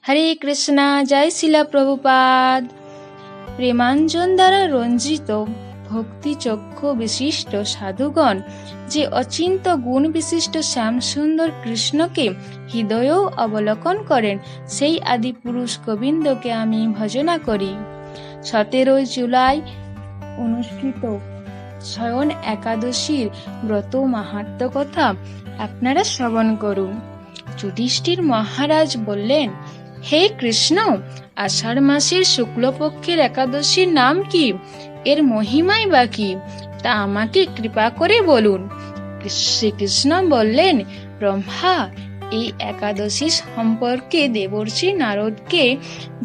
হরে কৃষ্ণা, জয় শিলা প্রভুপাদ। প্রেমাঞ্জন দ্বারা রঞ্জিত ভক্তিচক্ষু বিশিষ্ট সাধুগণ যে অচিন্ত গুণ বিশিষ্ট শ্যামসুন্দর কৃষ্ণকে হৃদয়েও অবলোকন করেন, সেই আদি পুরুষ গোবিন্দকে আমি ভজনা করি। 17 জুলাই অনুষ্ঠিত শয়ন একাদশীর ব্রত মাহাত্ম্য কথা আপনারা শ্রবণ করুন। যুধিষ্ঠির মহারাজ বললেন, হে কৃষ্ণ, আষাঢ় মাসের শুক্লপক্ষের একাদশীর নাম কি? এর মহিমাই বা কি? তা আমাকে কৃপা করে বলুন। শ্রীকৃষ্ণ বললেন, ব্রহ্মা এই একাদশী সম্পর্কে দেবর্ষি নারদকে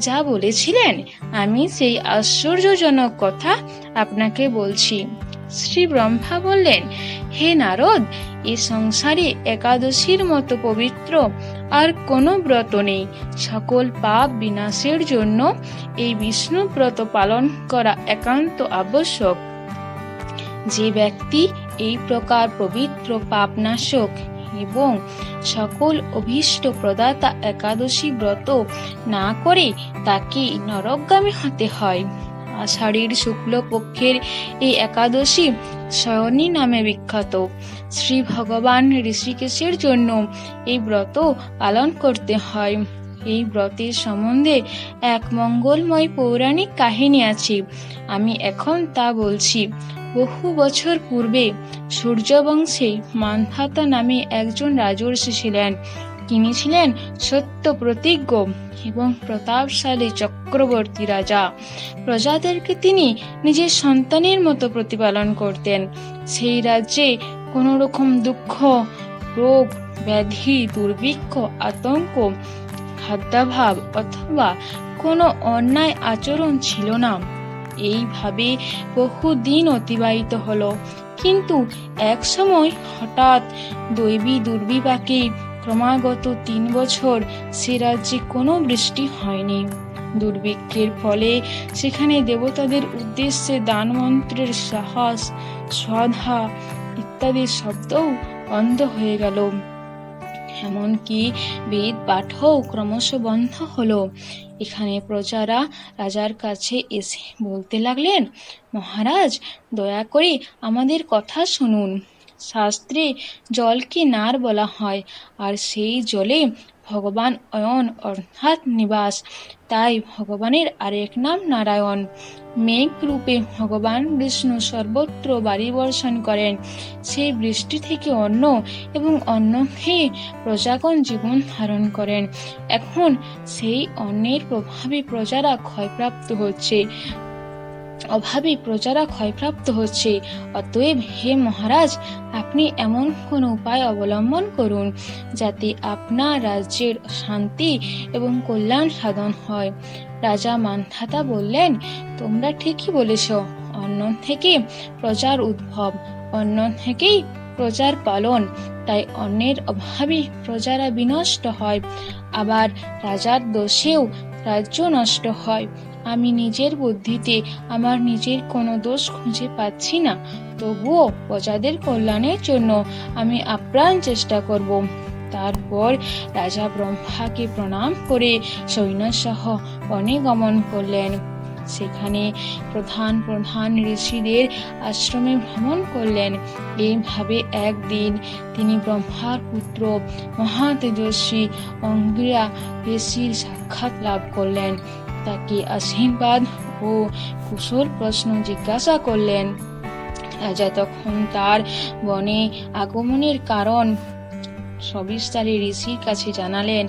যা বলেছিলেন, আমি সেই আশ্চর্যজনক কথা আপনাকে বলছি। শ্রী ব্রহ্মা বললেন, হে নারদ, এ সংসারে একাদশীর মতো পবিত্র আর কোনো ব্রত নেই। সকল পাপ বিনাশের জন্য এই বিষ্ণু ব্রত পালন করা একান্ত আবশ্যক। যে ব্যক্তি এই প্রকার পবিত্র পাপনাশক এবং সকল অভীষ্ট প্রদাতা একাদশী ব্রত না করে তাকে নরকগামী হতে হয়। আষাঢ়ের শুক্লপক্ষের এই একাদশী শয়নী নামে বিখ্যাত। শ্রী ভগবান ঋষিকেশের জন্য এই ব্রত পালন করতে হয়। এই ব্রতের সম্বন্ধে এক মঙ্গলময় পৌরাণিক কাহিনী আছে, আমি এখন তা বলছি। বহু বছর পূর্বে সূর্যবংশে মান্ধাতা নামে একজন রাজর্ষি ছিলেন। তিনি ছিলেন সত্য প্রতিজ্ঞ এবং প্রতাপশালী চক্রবর্তী রাজা। প্রজাদেরকে তিনি নিজের সন্তানের মতো প্রতিপালন করতেন। সেই রাজ্যে কোনো রকম দুঃখ, রোগ, ব্যাধি, দুর্ভিক্ষ, আতঙ্ক, খাদ্যাভাব অথবা কোনো অন্যায় আচরণ ছিল না। এইভাবে বহুদিন অতিবাহিত হলো। কিন্তু এক সময় হঠাৎ দৈবী দুর্বিপাকে ক্রমাগত 3 বছর সে রাজ্যে কোনো বৃষ্টি হয়নি। দুর্ভিক্ষের ফলে সেখানে দেবতাদের উদ্দেশ্যে দানমন্ত্রের সাহস, শ্রদ্ধা ইত্যাদি শব্দও বন্ধ হয়ে গেল। এমনকি বেদ পাঠও ক্রমশ বন্ধ হলো। এখানে প্রজারা রাজার কাছে এসে বলতে লাগলেন, মহারাজ, দয়া করে আমাদের কথা শুনুন। শাস্ত্রে জলকে নার বলা হয়, আর সেই জলে ভগবান অয়ন অর্থাৎ নিবাস। তাই ভগবানের আরেক নাম নারায়ণ। মেঘ রূপে ভগবান বিষ্ণু সর্বত্র বাড়ি বর্ষণ করেন। সেই বৃষ্টি থেকে অন্ন এবং অন্ন খেয়ে প্রজাগণ জীবন ধারণ করেন। এখন সেই অন্নের অভাবে প্রজারা ক্ষয়প্রাপ্ত হচ্ছে। অতএব হে মহারাজ, আপনি এমন কোন উপায় অবলম্বন করুন যাতে আপনার রাজ্যের শান্তি এবং কল্যাণ সাধন হয়। রাজা মান্ধাতা বললেন, তোমরা ঠিকই বলেছ। অন্ন থেকে প্রজার উদ্ভব, অন্ন থেকেই প্রজার পালন। তাই অন্নের অভাবে প্রজারা বিনষ্ট হয়, আবার রাজার দোষেও রাজ্য নষ্ট হয়। আমি নিজের বুদ্ধিতে আমার নিজের কোনো দোষ খুঁজে পাচ্ছি না, তবুও প্রজাদের কল্যাণের জন্য আমি আপ্রাণ চেষ্টা করব। তারপর রাজা ব্রহ্মাকে প্রণাম করে সৈন্যসহ বনে গমন করলেন। সেখানে প্রধান প্রধান ঋষিদের আশ্রমে ভ্রমণ করলেন। এইভাবে একদিন তিনি ব্রহ্মার পুত্র মহা তেজস্বী অঙ্গিরা ঋষির সাক্ষাৎ লাভ করলেন। তাকে আশীর্বাদ ও কুশল প্রশ্ন জিজ্ঞাসা করলেন। রাজা তখন তার বনে আগমনের কারণ সবিস্তারে ঋষির কাছে জানালেন।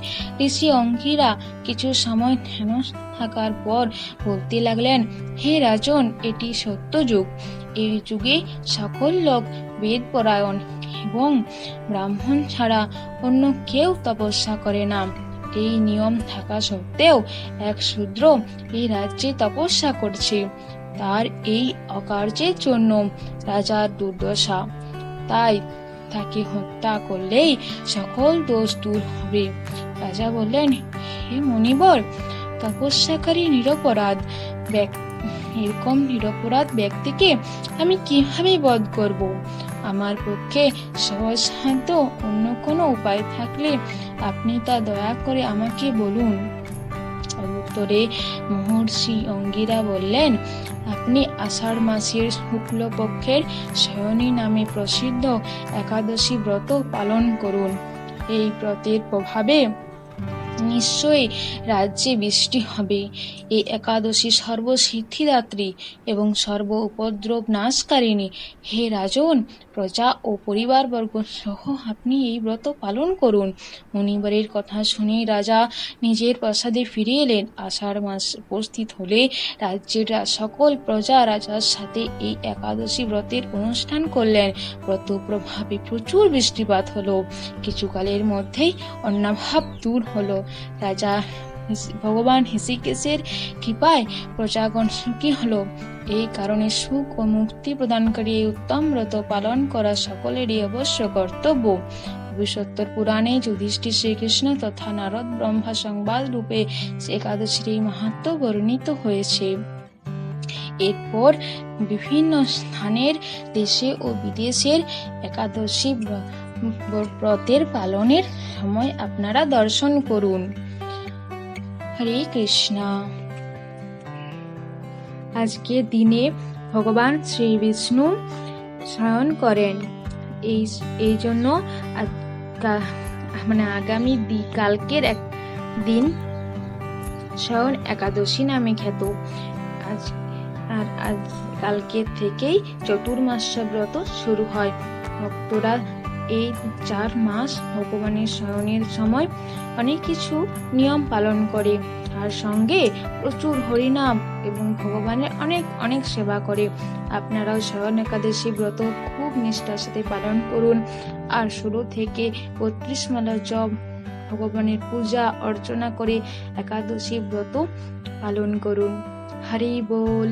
ঋষি অঙ্গিরা কিছু সময় ধ্যান থাকার পর বলতে লাগলেন, হে রাজন, এটি সত্য যুগ। এই যুগে সকল লোক বেদ পরায়ণ এবং ব্রাহ্মণ ছাড়া অন্য কেউ তপস্যা করে না। এই নিয়ম থাকা সত্ত্বেও এক শূদ্র এই রাজ্যে তপস্যা করছে। তার এই অকার্যের জন্য রাজার দুর্দশা। তাই তাকে হত্যা করলেই সকল দোষ দূর হবে। রাজা বললেন, হে মনিবর, তপস্যাকারী এরকম নিরপরাধ ব্যক্তিকে আমি কিভাবে বধ করব? আমার পক্ষে সহজসাধ্য অন্য কোনো উপায় থাকলে আপনি তা দয়া করে আমাকে বলুন। উত্তরে মহর্ষি অঙ্গিরা বললেন, আপনি আষাঢ় মাসের শুক্লপক্ষের শয়নী নামে প্রসিদ্ধ একাদশী ব্রত পালন করুন। এই ব্রতের প্রভাবে নিশ্চয়ই রাজ্যে বৃষ্টি হবে। এই একাদশী সর্বসিদ্ধিদাত্রী এবং সর্ব উপদ্রব নাশকারিণী। হে রাজন, প্রজা ও পরিবারবর্গ সহ আপনি এই ব্রত পালন করুন। মুনিবরের কথা শুনে রাজা নিজের প্রাসাদে ফিরে এলেন। আষাঢ় মাস উপস্থিত হলে রাজ্যের সকল প্রজা রাজার সাথে এই একাদশী ব্রতের অনুষ্ঠান করলেন। ব্রত প্রভাবে প্রচুর বৃষ্টিপাত হলো। কিছুকালের মধ্যেই অন্নাভাব দূর হলো। রাজা ভগবান হৃষিকেশের কৃপায় প্রজাগণ সুখী হলো। এই কারণে সুখ ও মুক্তি প্রদানকারী এই উত্তম ব্রত পালন করা সকলেরই অবশ্য কর্তব্য। ভবিষ্যোত্তর পুরাণে যুধিষ্ঠির শ্রীকৃষ্ণ তথা নারদ ব্রহ্মা সংবাদ রূপে একাদশীর এই মাহাত্ম্য বর্ণিত হয়েছে। এরপর বিভিন্ন স্থানের দেশে ও বিদেশের একাদশী ব্রতের পালনের সময় আপনারা দর্শন করুন। হরে কৃষ্ণা। আজকে দিনে ভগবান শ্রী বিষ্ণু শয়ন করেন। এই জন্য আগামী কালকের এক দিন শয়ন একাদশী নামে খ্যাত। আজ কালকে থেকেই চতুর্মাস্য ব্রত শুরু হয়। ভক্তরা এই 4 মাস ভগবানের শয়নের সময় অনেক কিছু নিয়ম পালন করে, তার সঙ্গে প্রচুর হরিনাম এবং ভগবানের অনেক অনেক সেবা করে। আপনারাও শয়ন একাদশী ব্রত খুব নিষ্ঠার সাথে পালন করুন। আর 16 থেকে 32 মালা জপ, ভগবানের পূজা অর্চনা করে একাদশী ব্রত পালন করুন। হরি বল।